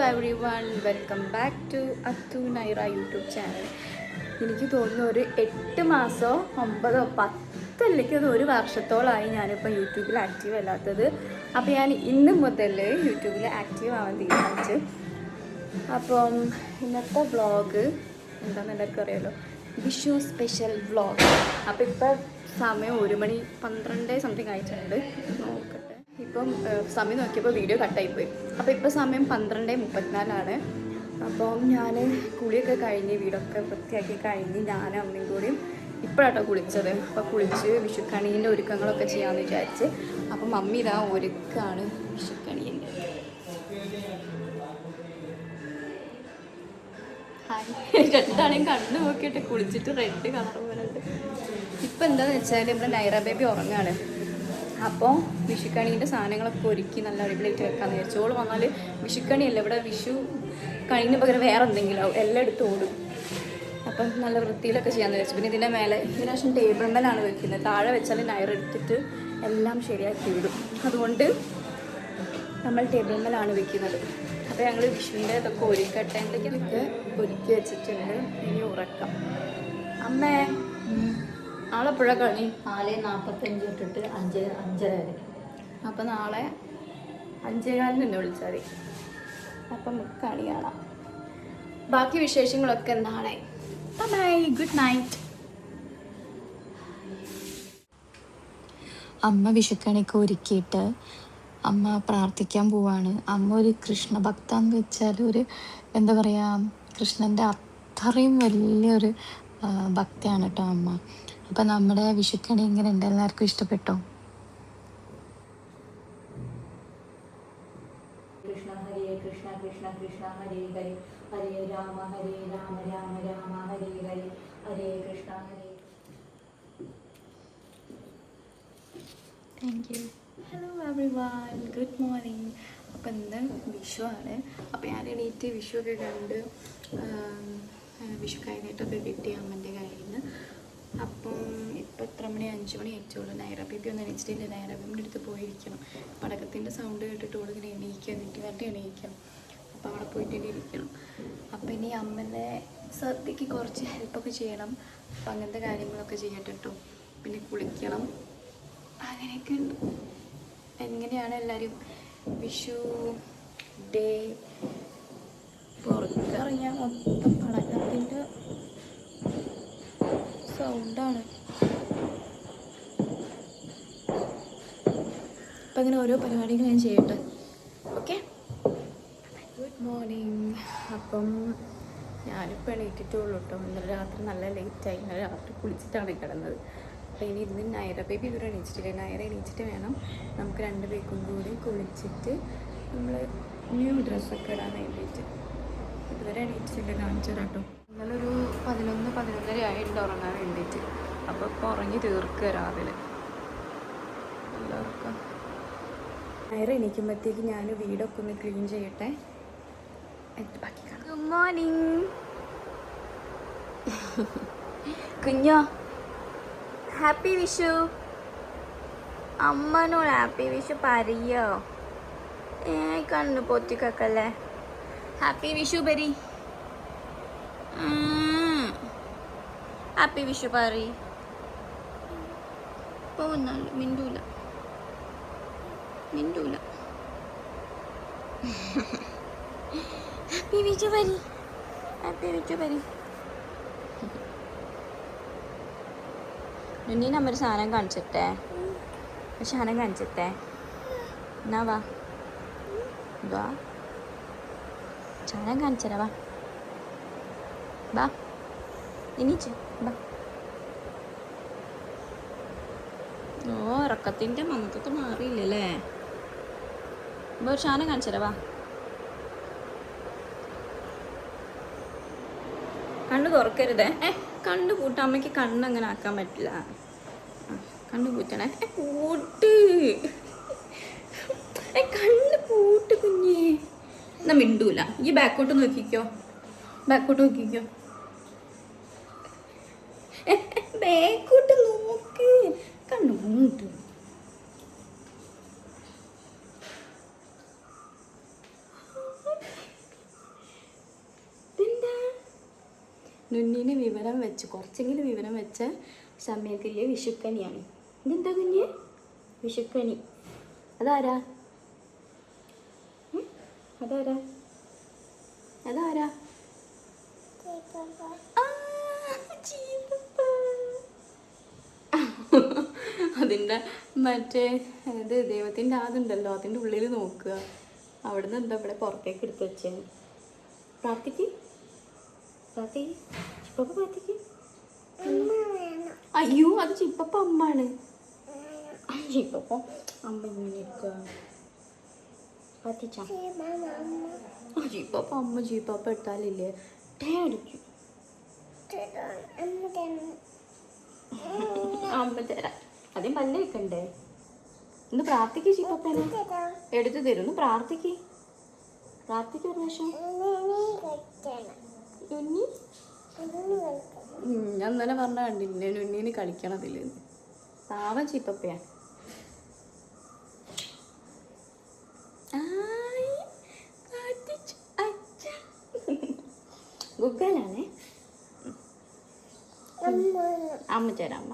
everyone, welcome back to Attu Naira YouTube channel. എനിക്ക് തോന്നുന്നു ഒരു 8 മാസമോ 9 10 അല്ലെങ്കിൽ ഒരു വർഷത്തോളമായി ഞാനിപ്പോൾ യൂട്യൂബിൽ ആക്റ്റീവ് അല്ലാത്തത്. അപ്പോൾ ഞാൻ ഇന്ന് മുതൽ യൂട്യൂബിൽ ആക്റ്റീവ് ആവാൻ തീരുമാനിച്ചു. അപ്പം ഇന്നത്തെ വ്ളോഗ് എന്താണെന്ന് എല്ലാവർക്കും അറിയാമല്ലോ, വിഷു സ്പെഷ്യൽ വ്ളോഗ്. അപ്പോൾ ഇപ്പോൾ സമയം 1 മണി 12 സംതിങ് ആയിട്ടുണ്ട്. നോക്കട്ടെ, ഇപ്പം സമയം നോക്കിയപ്പോൾ വീഡിയോ കട്ടായിപ്പോയി. അപ്പോൾ ഇപ്പോൾ സമയം 12:34. അപ്പം ഞാൻ കുളിയൊക്കെ കഴിഞ്ഞ് വീടൊക്കെ വൃത്തിയാക്കി കഴിഞ്ഞ് ഞാനും അമ്മയും കൂടിയും ഇപ്പോഴാട്ടോ കുളിച്ചത്. അപ്പോൾ കുളിച്ച് വിഷുക്കണീൻ്റെ ഒരുക്കങ്ങളൊക്കെ ചെയ്യാമെന്ന് വിചാരിച്ച്. അപ്പം മമ്മി ഇതാ ഒരുക്കാണ് വിഷുക്കണീൻ്റെ. രണ്ടാളെയും കണ്ടു നോക്കിയിട്ട് കുളിച്ചിട്ട് റെഡ് കളർ പോലുണ്ട്. ഇപ്പം എന്താണെന്ന് വെച്ചാൽ നമ്മുടെ നൈറ ബേബി ഉറങ്ങാണ്. അപ്പോൾ വിഷുക്കണീൻ്റെ സാധനങ്ങളൊക്കെ ഒരുക്കി നല്ല അടിപൊളിയായിട്ട് വെക്കാമെന്ന് വിചാരിച്ചു. ഓൾ വന്നാൽ വിഷുക്കണിയല്ല, ഇവിടെ വിഷു കണിന് പകരം വേറെ എന്തെങ്കിലും ആവും, എല്ലാം എടുത്ത് ഓടും. അപ്പം നല്ല വൃത്തിയിലൊക്കെ ചെയ്യാമെന്ന് വിചാരിച്ചു. പിന്നെ ഇതിൻ്റെ മേലെ ഇതിനാവശ്യം ടേബിൾ മേലാണ് വെക്കുന്നത്. താഴെ വെച്ചാൽ നയർ എടുത്തിട്ട് എല്ലാം ശരിയാക്കി വിടും. അതുകൊണ്ട് നമ്മൾ ടേബിൾ മേലാണ് വെക്കുന്നത്. അപ്പോൾ ഞങ്ങൾ വിഷുവിൻ്റെ ഇതൊക്കെ ഒരുക്കട്ടെ. എന്തൊക്കെയൊക്കെ ഒരുക്കി വെച്ചിട്ടുണ്ട്. ഇനി ഉറക്കാം. അമ്മേ നാളെ എപ്പോഴാണ് കളി? 4:45 തൊട്ടിട്ട് 5:30 വരെ. അപ്പം നാളെ 5:15 എന്നെ വിളിച്ചാൽ മതി. അപ്പം നമുക്ക് കളി കാണാം. ബാക്കി വിശേഷങ്ങളൊക്കെ നാളെ. Bye, good night. അമ്മ വിഷുക്കണിയൊക്കെ ഒരുക്കിയിട്ട് അമ്മ പ്രാർത്ഥിക്കാൻ പോവാണ്. അമ്മ ഒരു കൃഷ്ണഭക്ത എന്ന് വെച്ചാൽ ഒരു എന്താ പറയുക, കൃഷ്ണൻ്റെ അത്രയും വലിയൊരു ഭക്തിയാണ് കേട്ടോ അമ്മ. അപ്പം നമ്മുടെ വിഷുക്കണി ഇങ്ങനെ ഉണ്ട്, എല്ലാവർക്കും ഇഷ്ടപ്പെട്ടോ? Krishna Hare Krishna Krishna Krishna Hare Hare Hare Rama Rama Rama Hare Hare Hare Krishna Hare. Thank you. Hello everyone, good morning. അപ്പം ഇന്ന് വിഷു ആണ്. അപ്പോൾ ഞാൻ എണീറ്റ് വിഷുവൊക്കെ കണ്ട് വിഷു കഴിഞ്ഞിട്ടൊക്കെ കിട്ടി അമ്മൻ്റെ കയ്യിൽ നിന്ന്. അപ്പം ഇപ്പോൾ എത്ര മണി? 5 മണി ആയിട്ടോളൂ. നൈറ ബേബി ഒന്നും എണീച്ചിട്ടില്ല. നൈറ ബേബിൻ്റെ അടുത്ത് പോയിരിക്കണം. പടക്കത്തിൻ്റെ സൗണ്ട് കേട്ടിട്ട് ഓളിങ്ങനെ എണീക്കുക, നെറ്റിവരട്ടി എണീക്കാം. അപ്പോൾ അവിടെ പോയിട്ട് ഇരിക്കണം. അപ്പം ഇനി അമ്മൻ്റെ സദ്യക്ക് കുറച്ച് ഹെൽപ്പൊക്കെ ചെയ്യണം. അപ്പം അങ്ങനത്തെ കാര്യങ്ങളൊക്കെ ചെയ്യട്ടെ കേട്ടോ. പിന്നെ കുളിക്കണം, അങ്ങനെയൊക്കെ ഉണ്ട്. എങ്ങനെയാണ് എല്ലാവരും വിഷു ഡേ? പുറത്തിറങ്ങിയാൽ മൊത്തം പടക്കത്തിൻ്റെ സൗണ്ടാണ്. അപ്പം അങ്ങനെ ഓരോ പരിപാടികൾ ഞാൻ ചെയ്യട്ടെ. Okay, good morning. അപ്പം ഞാനിപ്പോൾ എണീറ്റിട്ടുള്ളൂ കേട്ടോ. ഇന്നലെ രാത്രി നല്ല ലേറ്റായി. ഇന്നലെ രാത്രി കുളിച്ചിട്ടാണ് കിടന്നത്. അപ്പോൾ ഇന്ന് നൈറ ബേബി ഇതുവരെ എണീച്ചിട്ടില്ല. നൈറ എണീച്ചിട്ട് വേണം നമുക്ക് 2 പേർക്കും കൂടി കുളിച്ചിട്ട് നമ്മൾ ന്യൂ ഡ്രസ്സൊക്കെ ഇടാൻ വേണ്ടിയിട്ട്. ഇതുവരെ എണീച്ചിട്ടില്ല, കാണിച്ചു തരാം കേട്ടോ. ഇന്നലെ ഒരു 11-11:30 ആയിട്ട് ഉറങ്ങാൻ വേണ്ടിയിട്ട്. അപ്പോൾ ഇപ്പോൾ ഉറങ്ങി തീർക്കുക രാവിലെ. എല്ലാവർക്കും നൈറ എണീക്കുമ്പോഴത്തേക്ക് ഞാൻ വീടൊക്കെ ഒന്ന് ക്ലീൻ ചെയ്യട്ടെ. ബാക്കി ഗുഡ് മോർണിംഗ് കുഞ്ഞോ. ഹാപ്പി വിഷു. അമ്മനോട് ഹാപ്പി വിഷു പറയോ? കണ്ണു പൊത്തിക്കല്ലേ. ഹാപ്പി വിഷു പരി. ഹാപ്പി വിഷു പറ. പോകുന്നാല് മിണ്ടൂല മിണ്ടൂല. ഹാപ്പി വിഷു പരി, ഹാപ്പി വിഷു പരി. ഇനി നമ്മൊരു സാധനം കാണിച്ചിട്ടേ, സാധനം കാണിച്ചിട്ടേ. എന്നാ വാ വാ, സാധനം കാണിച്ചരാ. വാ വാ, ഇനിച്ച് വാ. ഓ, ഇറക്കത്തിൻ്റെ മന്നത്തൊക്കെ മാറിയില്ലല്ലേ. അപ്പോൾ ഒരു സാധനം കാണിച്ചരാ. വാ, കണ്ണ് തുറക്കരുതേ. കണ്ണ് പൂട്ടാൻ അമ്മയ്ക്ക് കണ്ണങ്ങനെ ആക്കാൻ പറ്റില്ല. കണ്ണ് പൂറ്റണേ. പൂട്ട്, കണ്ണ് പൂട്ട് കുഞ്ഞേ. എന്നാ മിണ്ടൂല. ഈ ബാക്കോട്ട് നോക്കിക്കോ, ബാക്കോട്ട് നോക്കിക്കോ. ബാക്കോട്ട് നോക്ക്, കണ്ണു പൂട്ട്. നുന്നിന് വിവരം വെച്ച് കുറച്ചെങ്കിലും വിവരം വെച്ച സമയത്തില്ലേ വിഷുക്കനിയാണ്. ഇതെന്താ കുഞ്ഞ്? വിഷുക്കനി. അതാരാ? അതാരാ? അതാരാ? അതിൻ്റെ മറ്റേ ഇത് ദൈവത്തിൻ്റെ അതുണ്ടല്ലോ, അതിൻ്റെ ഉള്ളിൽ നോക്കുക. അവിടുന്ന് എന്താ ഇവിടെ പുറത്തേക്ക് എടുത്ത് വെച്ചത്? പ്രാർത്ഥിക്ക്, പ്രാർത്ഥിക്ക്, ചിപ്പപ്പ പ്രാർത്ഥിക്ക്. അയ്യോ, അത് ചിപ്പപ്പ അമ്മാണ്. ചിപ്പപ്പ അമ്മ ഇങ്ങനെ ഇരിക്കുക. പ്രാർത്ഥിച്ചാ ചിപ്പപ്പ അമ്മ ചിപ്പപ്പ ഇട്ടാലില്ലേ ടേ അടിക്കും. അമ്മ തരാം. ആദ്യം പല്ല് വെക്കണ്ടേ? ഒന്ന് പ്രാർത്ഥിക്ക്. ചിപ്പപ്പനെ എടുത്തു തരും. ഒന്ന് പ്രാർത്ഥിക്ക്. പ്രാർത്ഥിക്ക് ഒരു പ്രാവശ്യം. ഞാൻ ഇന്നലെ പറഞ്ഞ കണ്ടില്ലേ നുന്നീന് കളിക്കണതില്ല. പാവം ചിപ്പപ്പയാ. ഗുഗലാണേ. അമ്മ തരാം. അമ്മ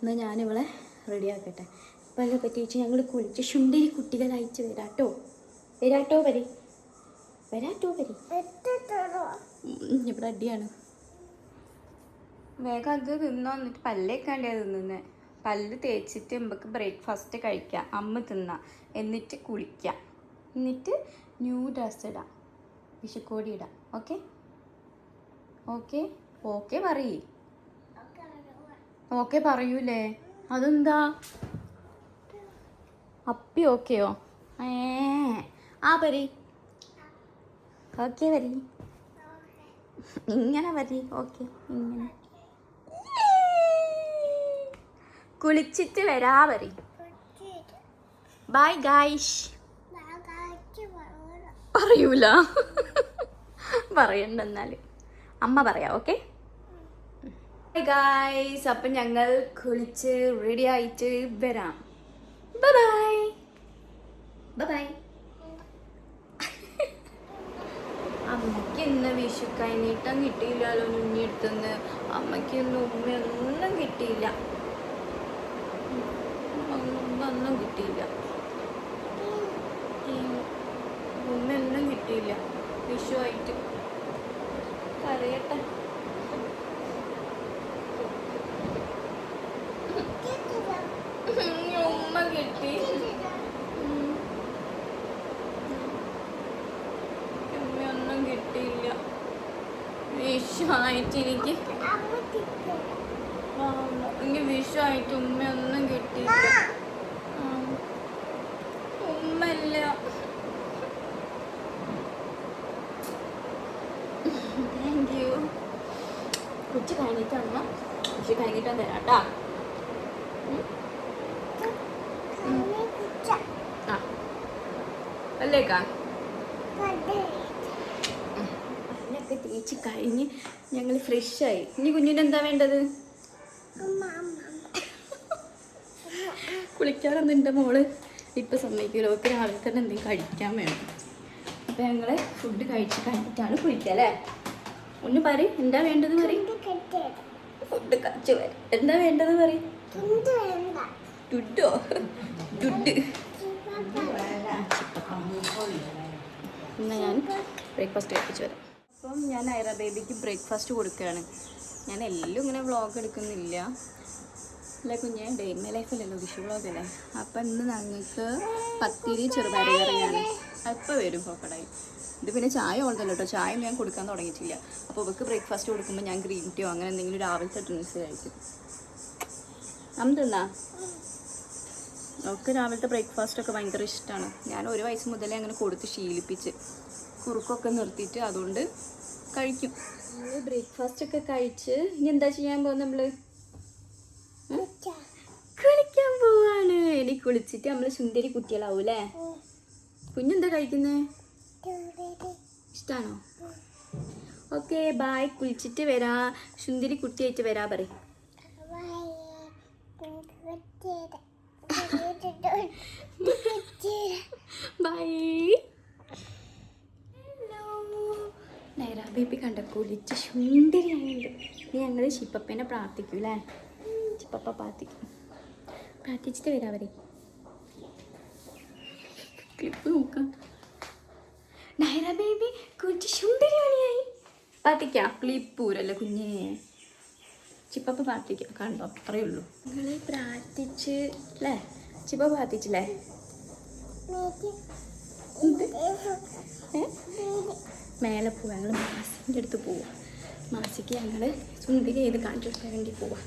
എന്നാൽ ഞാനിവളെ റെഡിയാക്കട്ടെ. പല പറ്റിച്ച് ഞങ്ങൾ കുളിച്ച് ശുണ്ടരി കുട്ടികളയച്ച് വരാട്ടോ. വരാട്ടോ വരി, വരാട്ടോ വരി. ഇവിടെ അടിയാണ്. വേഗം അത് തിന്നോ. എന്നിട്ട് പല്ലേക്കാണ്ടേ തിന്നുന്നത്. പല്ല് തേച്ചിട്ട് നമുക്ക് ബ്രേക്ക്ഫാസ്റ്റ് കഴിക്കാം. അമ്മ തിന്നാം, എന്നിട്ട് കുളിക്കാം, എന്നിട്ട് ന്യൂ ഡ്രസ്സ് ഇടാം, വിഷുക്കോടി ഇടാം. ഓക്കെ ഓക്കെ ഓക്കെ പറയേ. ഓക്കെ പറയൂലേ? അതെന്താ അപ്പി? ഓക്കെയോ? ആ പരി. ഓക്കെ വരി, ഇങ്ങനെ വരി. ഓക്കെ ഇങ്ങനെ കുളിച്ചിട്ട് വരാ വരി. Bye guys. പറയൂല. പറയണ്ടെന്നാൽ അമ്മ പറയാം. ഓക്കെ ഗായ്സ്, അപ്പം ഞങ്ങൾ കുളിച്ച് റെഡി ആയിട്ട് വരാം. Bye bye bye. അമ്മയ്ക്ക് ഇന്ന് വിഷു കൈനീട്ടം കിട്ടിയില്ലല്ലോ നുന്നി എടുത്തുനിന്ന്. അമ്മയ്ക്ക് ഇന്ന് ഉമ്മയൊന്നും കിട്ടിയില്ല, ഒന്നും കിട്ടിയില്ല, ഉമ്മയൊന്നും കിട്ടിയില്ല വിഷു ആയിട്ട്. കരയട്ടെ. ഉമ്മ കിട്ടി. ഉമ്മയൊന്നും കിട്ടിയില്ല വിഷു ആയിട്ട്. എനിക്ക് വിഷു ആയിട്ട് ഉമ്മയൊന്നും കിട്ടിയില്ല. ഉമ്മല്ല. Thank you. ഉച്ച കഴിഞ്ഞിട്ടാണ്. ഉച്ച കഴിഞ്ഞിട്ടാ തരാട്ടാ. ആ അല്ലേക്കാ പല്ലൊക്കെ തേച്ച് കഴിഞ്ഞ് ഞങ്ങൾ ഫ്രഷായി. ഇനി കുഞ്ഞിന് എന്താ വേണ്ടത്? കുളിക്കാറൊന്നും എൻ്റെ മോള് ഇപ്പം സമ്മതിക്കില്ല. ഒക്കെ രാവിലെ തന്നെ എന്തെങ്കിലും കഴിക്കാൻ വേണം. അപ്പം ഞങ്ങൾ ഫുഡ് കഴിച്ച് കഴിഞ്ഞിട്ടാണ് കുളിക്കുക അല്ലേ? ഒന്ന് പറയും എന്താ വേണ്ടത് പറയും. ഫുഡ് കഴിച്ച് വരും. എന്താ വേണ്ടത് പറയും. ഡുഡോ? ഡുഡ്. എന്നാൽ ഞാൻ ബ്രേക്ക്ഫാസ്റ്റ് കഴിപ്പിച്ച് വരാം. അപ്പം ഞാൻ ഐറ ബേബിക്ക് ബ്രേക്ക്ഫാസ്റ്റ് കൊടുക്കുകയാണ്. ഞാൻ എല്ലാം ഇങ്ങനെ വ്ളോഗ് എടുക്കുന്നില്ല അല്ലേ കുഞ്ഞെ? ഡേ ഇൻ മൈ ലൈഫല്ലല്ലോ, വിഷു വ്ളോഗല്ലേ. അപ്പം ഇന്ന് ഞങ്ങൾക്ക് പത്തിരി ചെറുപയർ കറിയാണ്. അപ്പം വരും പോക്കടായി. ഇത് പിന്നെ ചായ ഉള്ളതല്ലോ കേട്ടോ. ചായ ഞാൻ കൊടുക്കാൻ തുടങ്ങിയിട്ടില്ല. അപ്പോൾ ഇവർക്ക് ബ്രേക്ക്ഫാസ്റ്റ് കൊടുക്കുമ്പോൾ ഞാൻ ഗ്രീൻ ടീയോ അങ്ങനെ എന്തെങ്കിലും രാവിലത്തെ ഡ്രിങ്ക്സ് കഴിക്കും. തിന്നാ അവൾക്ക് രാവിലത്തെ ബ്രേക്ക്ഫാസ്റ്റൊക്കെ ഭയങ്കര ഇഷ്ടമാണ്. ഞാൻ 1 വയസ്സ് മുതലേ അങ്ങനെ കൊടുത്ത് ശീലിപ്പിച്ച് കുറുക്കൊക്കെ നിർത്തിയിട്ട് അതുകൊണ്ട് കഴിക്കും. നമ്മൾ ബ്രേക്ക്ഫാസ്റ്റൊക്കെ കഴിച്ച് ഇനി എന്താ ചെയ്യാൻ പോകുന്നത്? നമ്മൾ കുളിക്കാൻ പോവാണ്. ഇനി കുളിച്ചിട്ട് നമ്മൾ സുന്ദരി കുട്ടികളാവും അല്ലേ? കുഞ്ഞെന്താ കഴിക്കുന്നത്? ഇഷ്ടമാണോ? Okay bye. കുളിച്ചിട്ട് വരാ. സുന്ദരി കുട്ടിയായിട്ട് വരാ പറയും. ബൈ. ഹലോ നൈറ ബേബി കണ്ട കുളിച്ച് ശുണ്ടിരിയായുണ്ട്. ഇനി ഞങ്ങൾ ചിപ്പപ്പനെ പ്രാർത്ഥിക്കൂലേ? ചിപ്പപ്പ പ്രാർത്ഥിച്ചിട്ട് വരാം അവരെ. ക്ലിപ്പ് നോക്കാം. നൈറ ബേബി കുളിച്ച് ശുണ്ടിരി മണിയായി. പ്രാർത്ഥിക്കാം. ക്ലിപ്പൂരല്ലേ കുഞ്ഞേ. ചിപ്പപ്പ പ്രാർത്ഥിക്കാം. കണ്ടോ, അത്രയേ ഉള്ളൂ. നിങ്ങൾ പ്രാർത്ഥിച്ച് അല്ലേ? ചിപ്പ പ്രാർത്ഥിച്ചില്ലേ? മേലെ പോവാം. ഞങ്ങൾ മാസിൻ്റെ അടുത്ത് പോവാം. മാസിക്ക് ഞങ്ങൾ സുന്ദരി ചെയ്ത് കാണിച്ചു കൊടുക്കാൻ വേണ്ടി പോവാം.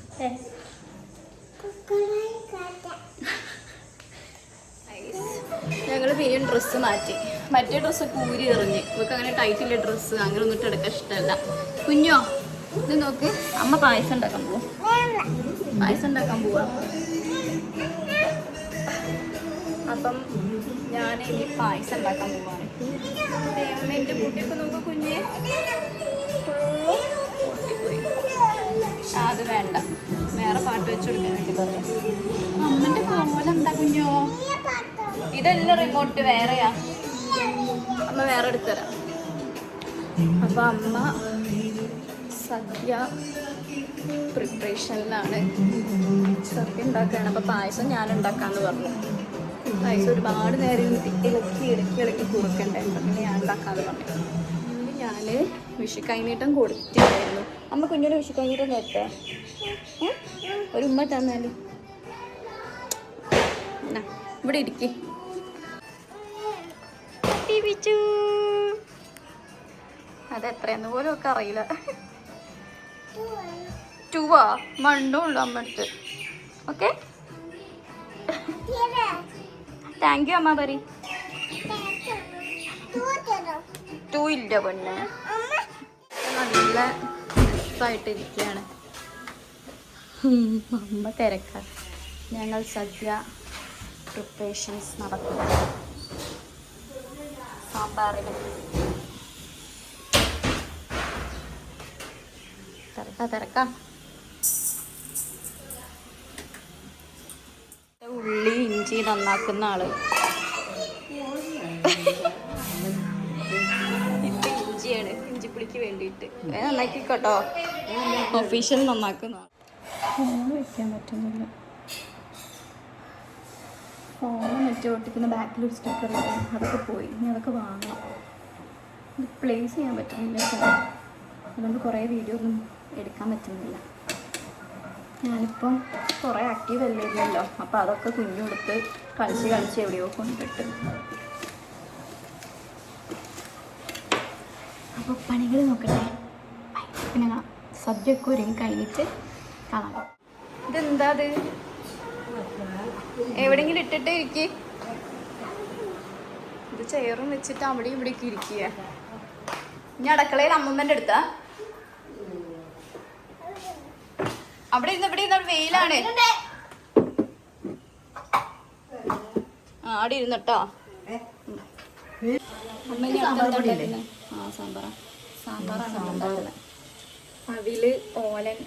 ഞങ്ങൾ പിന്നെയും ഡ്രസ്സ് മാറ്റി. മറ്റേ ഡ്രസ്സ് കൂരി എറിഞ്ഞ്. ഇവർക്ക് അങ്ങനെ ടൈറ്റില്ല ഡ്രസ്സ് അങ്ങനെ ഒന്നിട്ട് എടുക്കാൻ ഇഷ്ടമല്ല. കുഞ്ഞോ ഇത് നോക്ക്, അമ്മ പായസം ഉണ്ടാക്കാൻ പോവാം. അപ്പം ഞാൻ ഇനി പായസം ഉണ്ടാക്കാൻ പോവാണ്. എൻ്റെ കുട്ടിയൊക്കെ നോക്കുക കുഞ്ഞ് പൊട്ടിപ്പോയി. അത് വേണ്ട, വേറെ പാട്ട് വെച്ച് കൊടുക്കാൻ വേണ്ടി പറയാം. അമ്മൻ്റെ കോലം എന്താ കുഞ്ഞോ? ഇതെല്ലാം റിമോട്ട് വേറെയാ, അമ്മ വേറെ എടുത്തരാം. അപ്പം അമ്മ സദ്യ പ്രിപ്പറേഷനിലാണ്. സദ്യ ഉണ്ടാക്കുകയാണ്. അപ്പോൾ പായസം ഞാൻ ഉണ്ടാക്കാമെന്ന് പറഞ്ഞു. പായസം ഒരുപാട് നേരം ഇളക്കി കുറുക്കണ്ടേ. പിന്നെ ഞാൻ ഉണ്ടാക്കാമെന്ന് പറഞ്ഞു. ഞാൻ വിഷുക്കൈനീട്ടം കൊടുത്തിട്ടായിരുന്നു. അമ്മ കുഞ്ഞൊരു വിഷുക്കൈനീട്ടം നേരത്തെ ഒരു ഉമ്മ തന്നാല് ഇവിടെ ഇരിക്കേ. അതെത്രയെന്ന് പോലും ഒക്കെ അറിയില്ല. 2 മണ്ണുള്ളൂ അമ്മ അടുത്ത്. ഓക്കെ, താങ്ക് യു അമ്മ. പറ 2 ഇല്ല പൊന്നെ. നല്ല രസമായിട്ടിരിക്കുകയാണ്. അമ്മ തിരക്കാണ്. ഞങ്ങൾ സദ്യ പ്രിപ്പറേഷൻസ് നടക്കുന്നു. സാമ്പാറിന് തിരക്കാം. ഉള്ളി ഇഞ്ചി നന്നാക്കുന്ന ആള്. ഇത് ഇഞ്ചിയാണ്, ഇഞ്ചിപ്പുളിക്ക് വേണ്ടിയിട്ട് നന്നാക്കിക്കോട്ടോ. ഒഫീഷ്യൽ നന്നാക്കുന്ന ഫോൺ വയ്ക്കാൻ പറ്റുന്നില്ല. ഫോൺ നെറ്റ് ഒട്ടിക്കുന്ന ബാക്കിലൊരു സ്റ്റിക്കർ ഇല്ലേ, അതൊക്കെ പോയി. ഇനി അതൊക്കെ വാങ്ങണം. ഇത് പ്ലേസ് ചെയ്യാൻ പറ്റുന്നില്ല ഫോൺ. അതുകൊണ്ട് കുറേ വീഡിയോ ഒന്നും എടുക്കാൻ പറ്റുന്നില്ല. ഞാനിപ്പം കുറേ ആക്റ്റീവ് അല്ലായിരുന്നല്ലോ. അപ്പോൾ അതൊക്കെ കുഞ്ഞുകൊടുത്ത് കളിച്ച് എവിടെയോ കൊണ്ടിട്ട്. അപ്പോൾ പണികൾ നോക്കട്ടെ. പിന്നെ സദ്യയൊക്കെ ഒരുങ്ങി കഴിഞ്ഞിട്ട് കാണാം. ഇതെന്താ അത്? എവിടെയെങ്കിലും ഇട്ടിട്ട് ഇരിക്കുക. ഇത് ചെയറും വെച്ചിട്ട് അവിടെയും ഇവിടേക്ക് ഇരിക്കുക. ഇനി അടുക്കളയിൽ അമ്മമ്മൻ്റെ അടുത്താ. അവിടെ ഇരുന്ന് വെയിലാണ്. അവിടെ ഇരുന്നട്ടോ. അമ്മ സാമ്പാറാണ് ഉണ്ടാക്കുന്നത്. അവില്, ഓലൻ,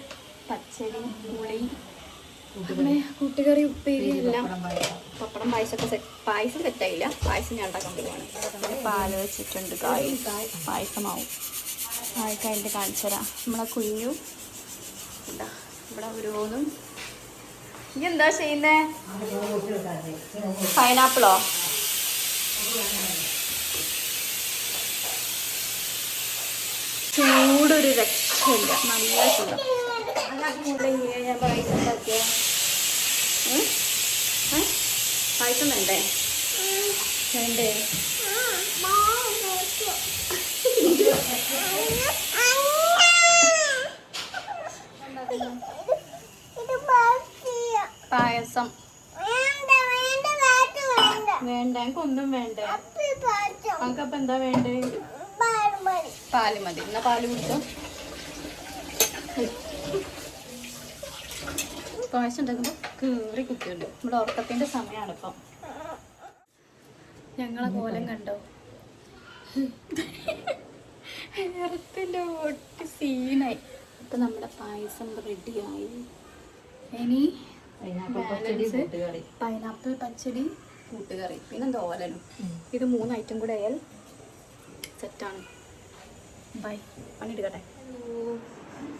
പച്ചടി, പുളി, അങ്ങനെ കൂട്ടുകറി, ഉപ്പേരി എല്ലാം. പപ്പടം, പായസം സെറ്റായില്ല. പായസം ഞാൻ ഉണ്ടാക്കാൻ പോവാണ്. പാല് വെച്ചിട്ടുണ്ട്. പായസമാവും. കഴിഞ്ഞിട്ട് കാണിച്ചു തരാം. നമ്മളെ കുഞ്ഞു എന്താ ഇവിടെ ഓരോന്നും. നീ എന്താ ചെയ്യുന്നേ? പൈനാപ്പിളോ? ചൂടൊരു രക്ഷയില്ല. നല്ല ചൂടാ. ഞാൻ പായസം ഉണ്ടാക്കിയ പായസം വേണ്ടേ? വേണ്ടേ? പായസം വേണ്ട. എനിക്കൊന്നും വേണ്ടേ. നമുക്കപ്പം എന്താ വേണ്ടേ? പാല് മതി. എന്നാ പാല് കുടിച്ചോ. പായസം ഉണ്ടാക്കുമ്പോൾ കീറി കുത്തിയുണ്ട്. നമ്മുടെ ഉറക്കത്തിൻ്റെ സമയമാണ് ഇപ്പം. ഞങ്ങളെ കോലം കണ്ടോ? നേരത്തിൻ്റെ ഒട്ടി സീനായി. ഇപ്പം നമ്മുടെ പായസം റെഡിയായി. ഇനി പൈനാപ്പിൾ പച്ചടി, കൂട്ടുകറി, പിന്നെ തോരനും. ഇത് 3 ഐറ്റം കൂടെ ആയാൽ സെറ്റാണ്. ബൈ, പണിയെടുക്കട്ടെ.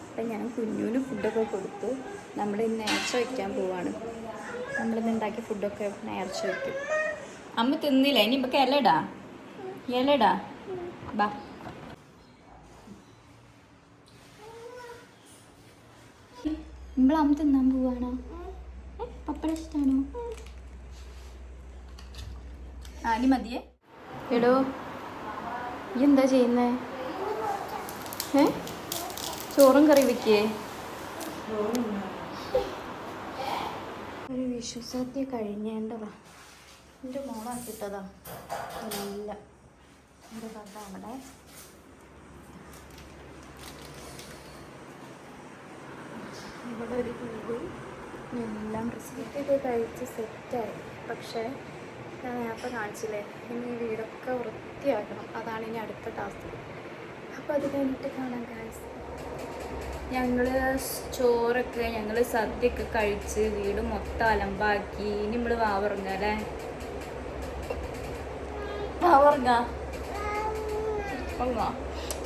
അപ്പം ഞാൻ കുഞ്ഞുവിന് ഫുഡൊക്കെ കൊടുത്തു. നമ്മൾ ഇന്ന് നേർച്ച വയ്ക്കാൻ പോവാണ്. നമ്മളിന്ന് ഉണ്ടാക്കിയ ഫുഡൊക്കെ നേർച്ച വയ്ക്കും. അമ്മ തിന്നില്ല, ഇനി ഇപ്പം ഇലടാ ബാ. അമ്മ തിന്നാൻ പോവാണോ? പപ്പടം ഇഷ്ടമാണോ? ഇനി മതിയേ. എടോ, ഈ എന്താ ചെയ്യുന്നേ? ചോറും കറി വെക്കേ? ഒരു വിശ്വസത്യ കഴിഞ്ഞേണ്ടതാ. എൻ്റെ മോളാക്കിട്ടതാ. നല്ല എൻ്റെ കഥ അവിടെ. ഇവിടെ ഒരു വീടും എല്ലാം റെസിപ്പിയൊക്കെ കഴിച്ച് സെറ്റായി. പക്ഷേ ഞാൻ നേരത്തെ കാണിച്ചില്ലേ, ഇനി ഈ വീടൊക്കെ വൃത്തിയാക്കണം. അതാണ് ഇനി അടുത്ത ടാസ്ക്. അപ്പോൾ അത് കഴിഞ്ഞിട്ട് കാണാം ഗായ്സ്. ഞങ്ങൾ ചോറൊക്കെ സദ്യയൊക്കെ കഴിച്ച് വീട് മൊത്തം അലമ്പാക്കി. ഇനി നമ്മൾ വാവുറങ്ങ അല്ലേ? വാവുറങ്ങ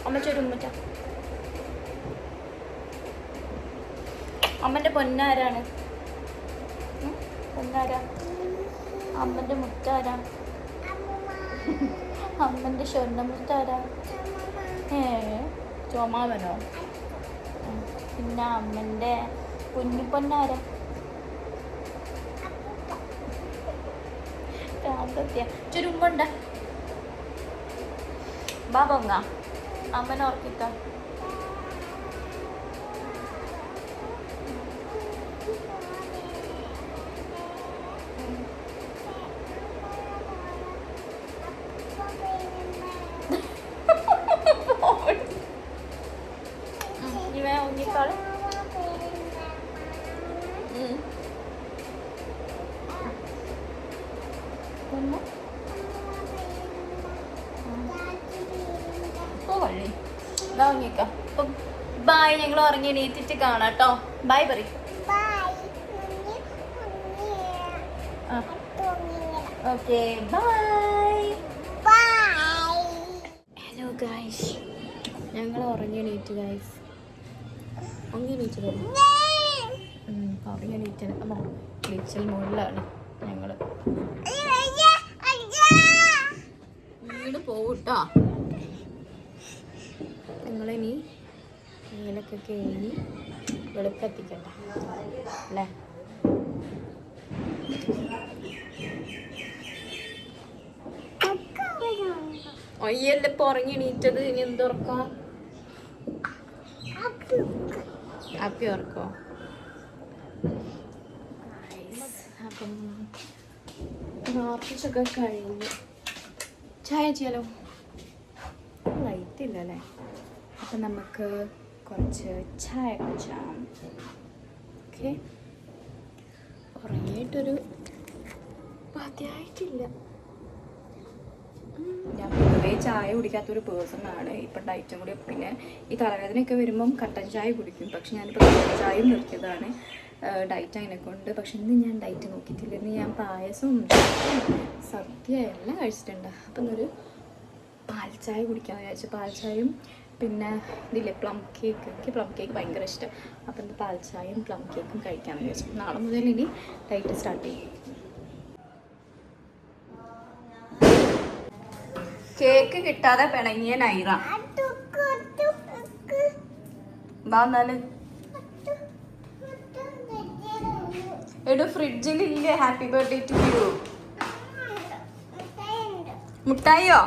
അമ്മ ചുരുമ്പറ്റ. അമ്മൻ്റെ പൊന്നാരാണ്? പൊന്നാരാ? അമ്മൻ്റെ മുത്താരാ? അമ്മൻ്റെ സ്വർണ്ണമുത്താരാ? ചോമാവനോ? പിന്നെ അമ്മൻ്റെ കുഞ്ഞിപ്പൊന്നാരാ? ചുരുമ്പുണ്ട ബാബങ്ങ അമ്മനെ ഓർക്കിട്ടോ. ഉങ്ങിക്കാള് വള്ളി ഇതാ ഉങ്ങിക്ക. അപ്പം ബായ്, ഞങ്ങൾ ഉറങ്ങി എണീറ്റിട്ട് കാണാം കേട്ടോ. ബായ് പറ. Okay bye. ഹലോ ഗായ്സ്, ഞങ്ങൾ ഉറങ്ങി എണീറ്റ് ഗായ്സ്. ഉറങ്ങി എണീറ്റ് ഉറങ്ങി എണീറ്റ് അമ്മ കിച്ചൽ മുകളിലാണ് ഞങ്ങൾ. വീട് പോവൂട്ടോ. നിങ്ങളിനി മേലൊക്കെ കഴിഞ്ഞ് വെളുപ്പെത്തിക്കണ്ട അല്ലേ? ഒയ്യല്ല ഇപ്പൊ ഉറങ്ങി എണീറ്റത്. ഇനി എന്തുറക്കാം? ഹാപ്പി ഉറക്കോ? അപ്പം നാർപ്പിച്ചൊക്കെ കഴിഞ്ഞ് ചായ ചെയ്യാലോ? ലൈറ്റ് ഇല്ല അല്ലേ? അപ്പം നമുക്ക് കുറച്ച് ചായ കുടിച്ചാം. ഓക്കെ, ഉറങ്ങിയിട്ടൊരു പതിയായിട്ടില്ല. ഞാൻ പൊതുവേ ചായ കുടിക്കാത്തൊരു പേഴ്സണാണ്. ഇപ്പം ഡയറ്റും കൂടി, പിന്നെ ഈ തലവേദനയൊക്കെ വരുമ്പം കട്ടൻ ചായ കുടിക്കും. പക്ഷെ ഞാനിപ്പോൾ കട്ടൻ ചായയും നിർത്തിയതാണ് ഡയറ്റ് അതിനെക്കൊണ്ട്. പക്ഷെ ഇന്ന് ഞാൻ ഡയറ്റ് നോക്കിയിട്ടില്ല. ഇന്ന് ഞാൻ പായസവും സദ്യ എല്ലാം കഴിച്ചിട്ടുണ്ട്. അപ്പം ഇന്നൊരു പാൽ ചായ കുടിക്കാമെന്ന് വിചാരിച്ചു. പാൽ ചായയും പിന്നെ ഇതില്ലേ പ്ലം കേക്ക്. എനിക്ക് പ്ലം കേക്ക് ഭയങ്കര ഇഷ്ടം. അപ്പം ഇന്ന് പാൽ ചായയും പ്ലം കേക്കും കഴിക്കാമെന്ന് വിചാരിച്ചു. നാളെ മുതൽ ഇനി ഡയറ്റ് സ്റ്റാർട്ട് ചെയ്യും. കേക്ക് കിട്ടാതെ പിണങ്ങിയ നൈറ എന്നാല് എടോ ഫ്രിഡ്ജിലില്ലേ ഹാപ്പി ബർത്ത്ഡേ ടു യു? മുട്ടായിയോ?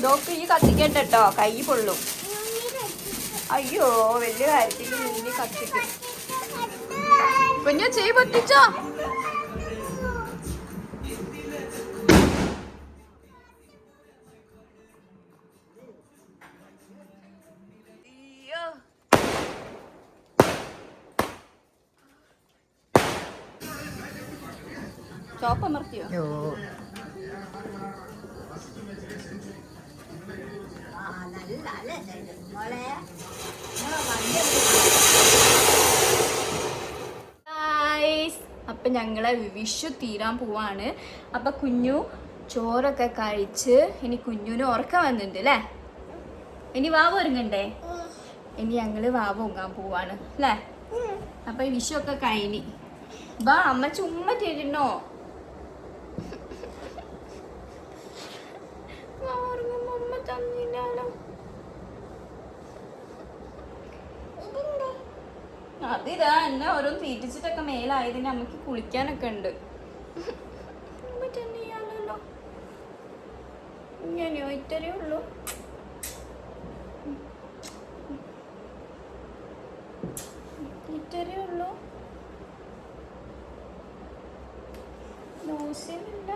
ഡോക്ടർ ഈ കത്തിക്കണ്ട കേട്ടോ, കൈ പൊള്ളും. അയ്യോ, വലിയ കാര്യത്തിൽ മുന്നിൽ കത്തിക്കും. കുഞ്ഞു ചെയ് പൊട്ടിച്ചോ? ചോപ്പമർത്തിയോ? നല്ല അപ്പം ഞങ്ങളെ വിഷു തീരാൻ പോവാണ്. അപ്പം കുഞ്ഞു ചോറൊക്കെ കഴിച്ച് ഇനി കുഞ്ഞുവിന് ഉറക്കം വന്നിട്ടുണ്ട് അല്ലേ? ഇനി വാവ ഒരുങ്ങണ്ടേ? ഇനി ഞങ്ങള് വാവ ഒങ്ങാൻ പോവാണ് അല്ലേ? അപ്പം ഈ വിഷു ഒക്കെ കഴിഞ്ഞ് വാ അമ്മ ചുമ്മാ തരുന്നോ? അമ്മ തന്നില്ലാലോ. അതിതാ എന്നെ ഓരോന്ന് തീറ്റിച്ചിട്ടൊക്കെ മേലായതിന് അമ്മക്ക് കുളിക്കാനൊക്കെ ഉണ്ട്. ഇങ്ങനെയോ ഇത്രയേ ഉള്ളൂ. ഇത്രയേ ഉള്ളൂ. ദോശയില്ല.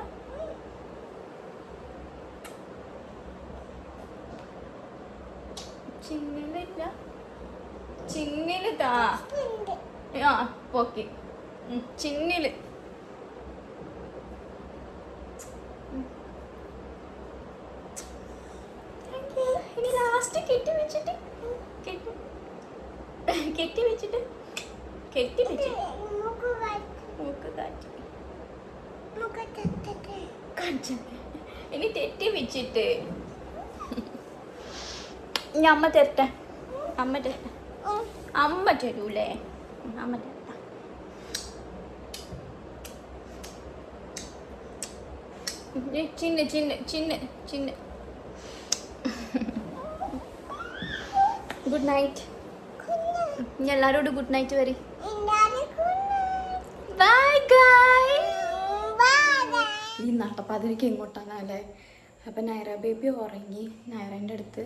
ചിങ്ങലില്ല. ചിങ്ങില് താ. ആ ഓക്കെ. ചിങ്ങില് ഇനി ലാസ്റ്റ് കെട്ടി വെച്ചിട്ട് കെട്ടി വെച്ചിട്ട് മൂക്ക് കാറ്റി ഇനി തെറ്റി വെച്ചിട്ട് ഇനി അമ്മ തരട്ടെ. അമ്മ തരൂലേ? അമ്മ തരട്ടെ. ചിന്ന ഗുഡ് നൈറ്റ്. ഇനി എല്ലാരോടും ഗുഡ് നൈറ്റ് വരി. ബൈ ഗായ്. ഈ നട്ടപ്പാതിരിക്ക് എങ്ങോട്ടാണല്ലേ? അപ്പം നൈറ ബേബി ഉറങ്ങി. നൈറേൻ്റെ അടുത്ത്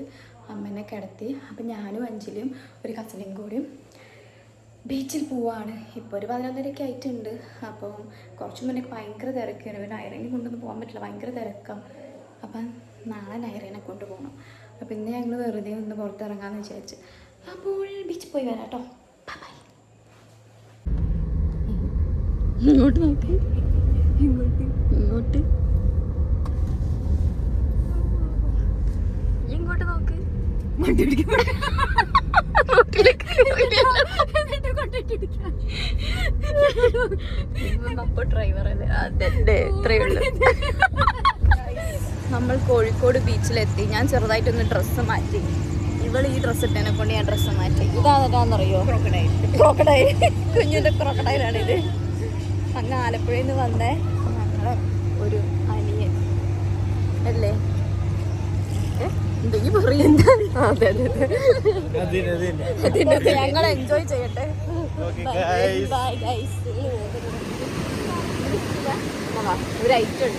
അമ്മേനെ കിടത്തി. അപ്പം ഞാനും അഞ്ജലിയും ഒരു കസിനും കൂടിയും ബീച്ചിൽ പോവാണ്. ഇപ്പോൾ ഒരു 11:30 ആയിട്ടുണ്ട്. അപ്പം കുറച്ച് മുന്നേ ഭയങ്കര തിരക്കാണ്. പിന്നെ നൈറേനെ കൊണ്ടൊന്നും പോകാൻ പറ്റില്ല, ഭയങ്കര തിരക്കാം. അപ്പം നാളെ നൈറേനെ കൊണ്ടുപോകണം. അപ്പം ഇന്ന് ഞങ്ങൾ വെറുതെ ഒന്ന് പുറത്തിറങ്ങാമെന്ന് വിചാരിച്ച്. അപ്പോൾ ബീച്ചിൽ പോയി വരാം കേട്ടോ. ബൈ. ഇങ്ങോട്ട് നോക്ക്, ഇങ്ങോട്ട് നോക്ക്. ഡ്രൈവർ അല്ലേ? അതെ, ഇത്രയേ ഉള്ളൂ. നമ്മൾ കോഴിക്കോട് ബീച്ചിലെത്തി. ഞാൻ ചെറുതായിട്ടൊന്ന് ഡ്രസ്സ് മാറ്റി. ഇവൾ ഈ ഡ്രസ്സ് ഇട്ടതിനെ കൊണ്ട് ഞാൻ ഡ്രസ്സ് മാറ്റി. ഇതാണെന്നറിയോ? ക്രോക്കഡൈൽ. കുഞ്ഞിൻ്റെ ക്രോക്കഡൈലാണിത്. അങ്ങ് ആലപ്പുഴയിൽ നിന്ന് വന്നേ ഞങ്ങളെ ഒരു അനിയൻ അല്ലേ? എന്തെങ്കിലും പറയുന്നത്. ഞങ്ങൾ എൻജോയ് ചെയ്യട്ടെ.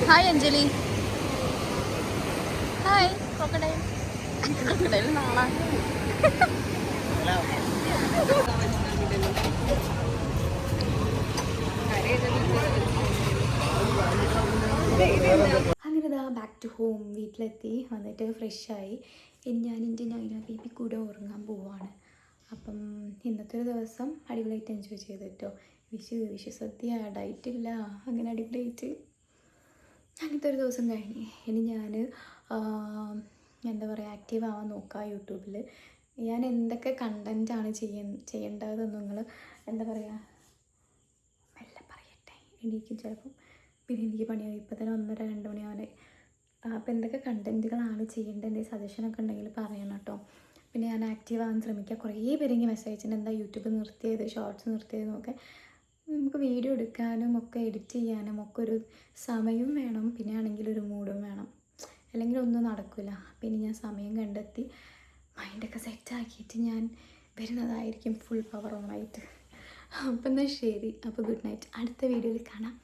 Hi Anjali. Hi crocodile. Crocodile നാളെ അങ്ങനെ ബാക്ക് ടു ഹോം. വീട്ടിലെത്തി വന്നിട്ട് ഫ്രഷായി. ഇനി ഞാൻ എൻ്റെ നൈന ബേബി കൂടെ ഉറങ്ങാൻ പോവാണ്. അപ്പം ഇന്നത്തെ ഒരു ദിവസം അടിപൊളിയായിട്ട് എൻജോയ് ചെയ്തു കേട്ടോ. വിഷു സദ്യ, ഡയറ്റില്ല, അങ്ങനെ അടിപൊളിയായിട്ട് അങ്ങനത്തെ ഒരു ദിവസം കഴിഞ്ഞ്. ഇനി ഞാൻ എന്താ പറയുക, ആക്റ്റീവ് ആവാൻ നോക്കാം യൂട്യൂബിൽ. ഞാൻ എന്തൊക്കെ കണ്ടൻറ്റാണ് ചെയ്യേണ്ടതെന്ന് നിങ്ങൾ എന്താ പറയുക മെല്ലെ പറയട്ടെ. എനിക്കും ചിലപ്പം പിന്നെ എനിക്ക് പണിയാവും. ഇപ്പോൾ തന്നെ 1:30-2 മണിയാവാനായി. അപ്പോൾ എന്തൊക്കെ കണ്ടൻറ്റുകളാണ് ചെയ്യേണ്ടത്, എന്തെങ്കിലും സജഷനൊക്കെ ഉണ്ടെങ്കിൽ പറയണം കേട്ടോ. പിന്നെ ഞാൻ ആക്റ്റീവ് ആവാൻ ശ്രമിക്കുക. കുറേ പേര് എനിക്ക് മെസ്സേജ് അയച്ചിട്ടുണ്ട്, എന്താ യൂട്യൂബ് നിർത്തിയത്, ഷോർട്സ് നിർത്തിയതെന്നൊക്കെ. നമുക്ക് വീഡിയോ എടുക്കാനും ഒക്കെ എഡിറ്റ് ചെയ്യാനും ഒക്കെ ഒരു സമയവും വേണം, പിന്നെ ആണെങ്കിൽ ഒരു മൂഡും വേണം, അല്ലെങ്കിൽ ഒന്നും നടക്കില്ല. അപ്പോൾ ഇനി ഞാൻ സമയം കണ്ടെത്തി മൈൻഡൊക്കെ സെറ്റാക്കിയിട്ട് ഞാൻ വരുന്നതായിരിക്കും ഫുൾ പവർ ഓണായിട്ട്. അപ്പം എന്നാൽ ശരി. അപ്പോൾ ഗുഡ് നൈറ്റ്. അടുത്ത വീഡിയോയിൽ കാണാം.